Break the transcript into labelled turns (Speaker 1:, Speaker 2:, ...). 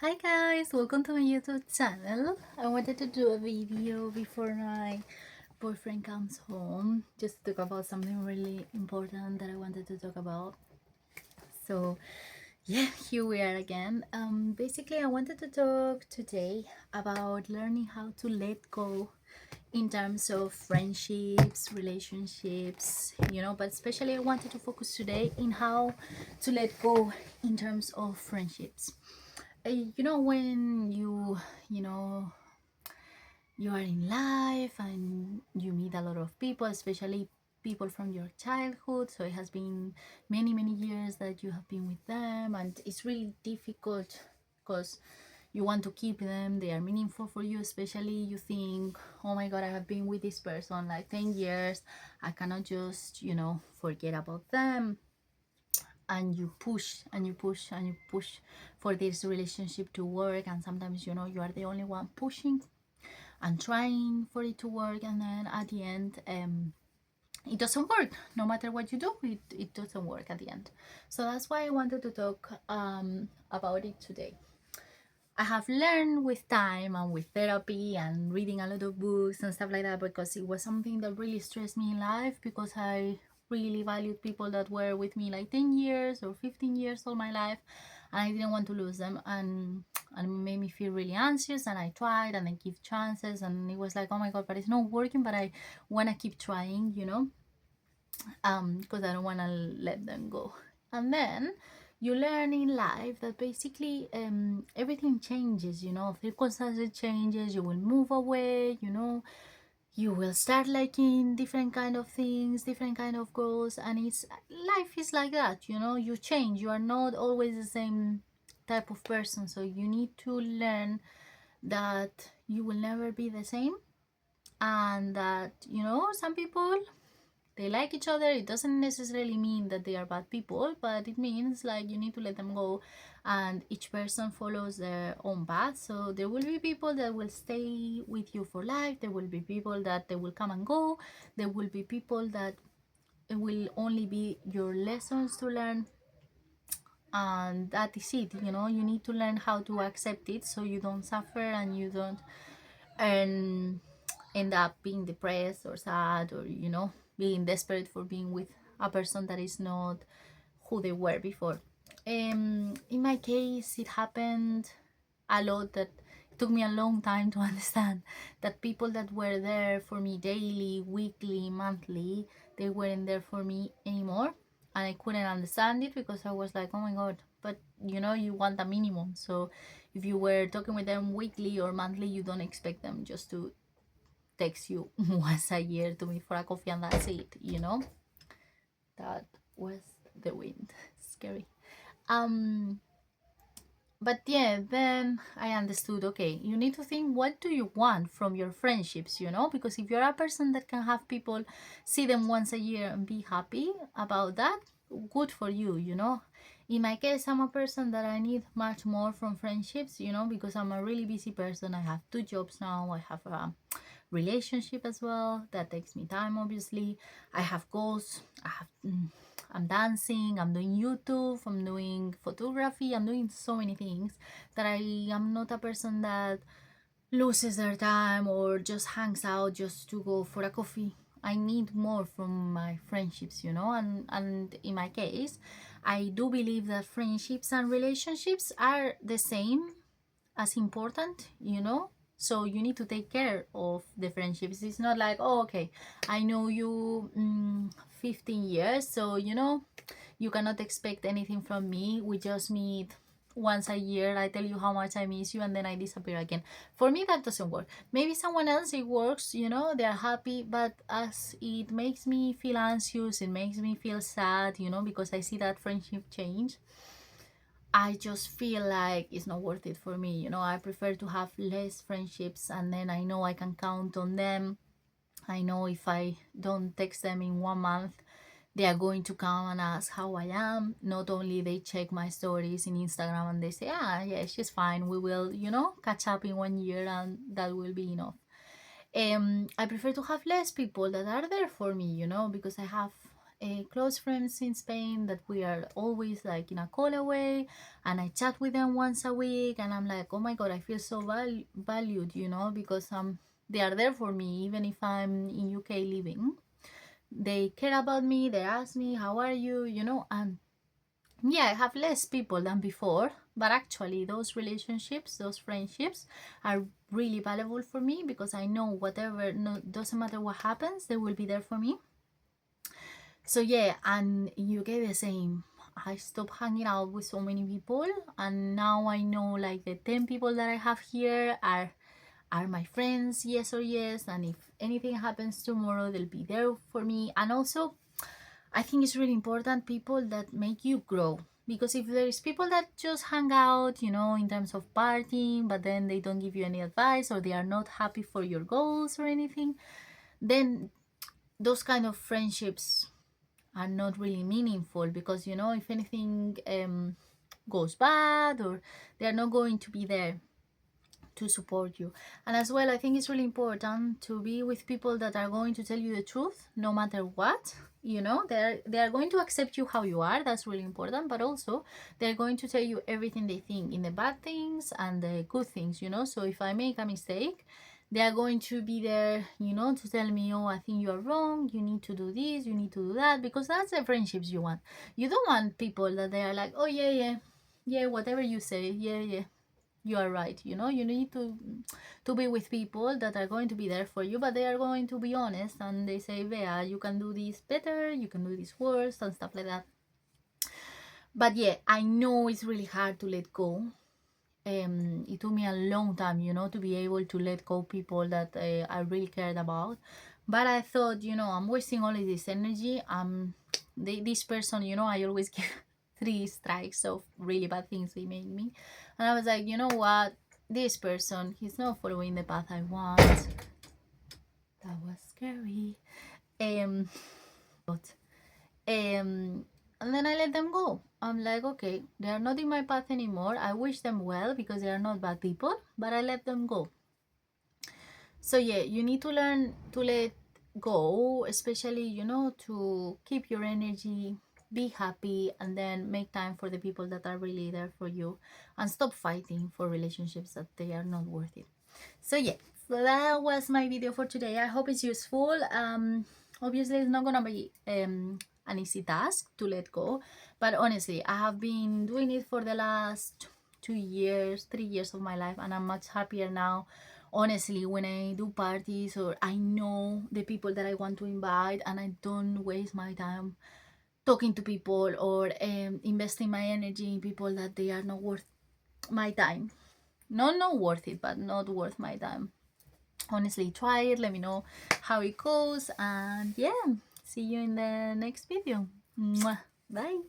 Speaker 1: Hi guys, welcome to my YouTube channel. I wanted to do a video before my boyfriend comes home just to talk about something really important that I wanted to talk about. So yeah, here we are again. Basically I wanted to talk today about learning how to let go in terms of friendships, relationships, but especially I wanted to focus today in how to let go in terms of friendships. When you know you are in life and you meet a lot of people, especially people from your childhood, so it has been many years that you have been with them, and it's really difficult because you want to keep them, they are meaningful for you, especially you think, oh my god, I have been with this person like 10 years, I cannot just forget about them. And you push and you push and you push for this relationship to work, and sometimes you are the only one pushing and trying for it to work, and then at the end it doesn't work. No matter what you do, it doesn't work at the end. So that's why I wanted to talk about it today. I have learned with time and with therapy and reading a lot of books and stuff like that, because it was something that really stressed me in life, because I really valued people that were with me like 10 years or 15 years all my life, and I didn't want to lose them, and it made me feel really anxious. And I tried and I give chances, and it was like, oh my god, but it's not working, but I want to keep trying, because I don't want to let them go. And then you learn in life that basically everything changes, circumstances changes, you will move away, you will start liking different kind of things, different kind of goals, and it's life is like that, you change, you are not always the same type of person, so you need to learn that you will never be the same, and that some people, they like each other. It doesn't necessarily mean that they are bad people, but it means like you need to let them go, and each person follows their own path. So there will be people that will stay with you for life, there will be people that they will come and go, there will be people that it will only be your lessons to learn, and that is it. You need to learn how to accept it, so you don't suffer and you don't and end up being depressed or sad, or being desperate for being with a person that is not who they were before. In my case, it happened a lot that it took me a long time to understand that people that were there for me daily, weekly, monthly, they weren't there for me anymore, and I couldn't understand it, because I was like, oh my god, but you want a minimum. So if you were talking with them weekly or monthly, you don't expect them just to text you once a year to meet for a coffee, and that's it. That was the wind. Scary. um but yeah, then I understood, okay, you need to think, what do you want from your friendships, because if you're a person that can have people see them once a year and be happy about that, good for you. In my case, I'm a person that I need much more from friendships, because I'm a really busy person. I have 2 jobs now, I have a relationship as well that takes me time, obviously. I have goals, I'm dancing, I'm doing YouTube, I'm doing photography, I'm doing so many things that I am not a person that loses their time or just hangs out just to go for a coffee. I need more from my friendships, and in my case, I do believe that friendships and relationships are the same as important, so you need to take care of the friendships. It's not like, oh, okay, I know you 15 years, so you cannot expect anything from me. We just meet once a year, I tell you how much I miss you, and then I disappear again. For me, that doesn't work. Maybe someone else, it works, they're happy, but as it makes me feel anxious, it makes me feel sad, because I see that friendship change. I just feel like it's not worth it for me. I prefer to have less friendships, and then I know I can count on them. I know if I don't text them in 1 month, they are going to come and ask how I am. Not only they check my stories in Instagram and they say, ah, yeah, she's fine. We will, catch up in 1 year, and that will be enough. I prefer to have less people that are there for me, because I have close friends in Spain that we are always like in a call away, and I chat with them once a week, and I'm like, oh my god, I feel so valued, you know, because they are there for me even if I'm in UK living. They care about me, they ask me how are you, you know. And yeah, I have less people than before, but actually those relationships, those friendships are really valuable for me, because I know whatever, no, doesn't matter what happens, they will be there for me. So yeah, and in UK the same. I stopped hanging out with so many people, and now I know like the 10 people that I have here are my friends, yes or yes, and if anything happens tomorrow, they'll be there for me. And also, I think it's really important people that make you grow, because if there's people that just hang out, you know, in terms of partying, but then they don't give you any advice, or they are not happy for your goals or anything, then those kind of friendships are not really meaningful, because you know, if anything goes bad, or they are not going to be there to support you. And as well, I think it's really important to be with people that are going to tell you the truth no matter what. You know, they are going to accept you how you are, that's really important, but also they're going to tell you everything they think, in the bad things and the good things, you know. So if I make a mistake, they are going to be there, you know, to tell me, oh, I think you are wrong, you need to do this, you need to do that, because that's the friendships you want. You don't want people that they are like, oh yeah, yeah, yeah, whatever you say, yeah, yeah, you are right. You know, you need to be with people that are going to be there for you, but they are going to be honest, and they say, Bea, you can do this better, you can do this worse, and stuff like that. But yeah, I know it's really hard to let go. It took me a long time, you know, to be able to let go people that I really cared about. But I thought, you know, I'm wasting all of this energy. This person, you know, I always give 3 strikes of really bad things they made me, and I was like, you know what, this person, he's not following the path I want. That was scary. But and then I let them go. I'm like, okay, they are not in my path anymore. I wish them well because they are not bad people, but I let them go. So yeah, you need to learn to let go, especially, you know, to keep your energy, be happy, and then make time for the people that are really there for you, and stop fighting for relationships that they are not worth it. So yeah, so that was my video for today. I hope it's useful. Obviously it's not gonna be an easy task to let go, but honestly, I have been doing it for the last 2 years, 3 years of my life, and I'm much happier now. Honestly, when I do parties, or I know the people that I want to invite, and I don't waste my time talking to people, or investing my energy in people that they are not worth my time. Not worth it, but not worth my time. Honestly, try it, let me know how it goes, and yeah, see you in the next video. Mwah. Bye.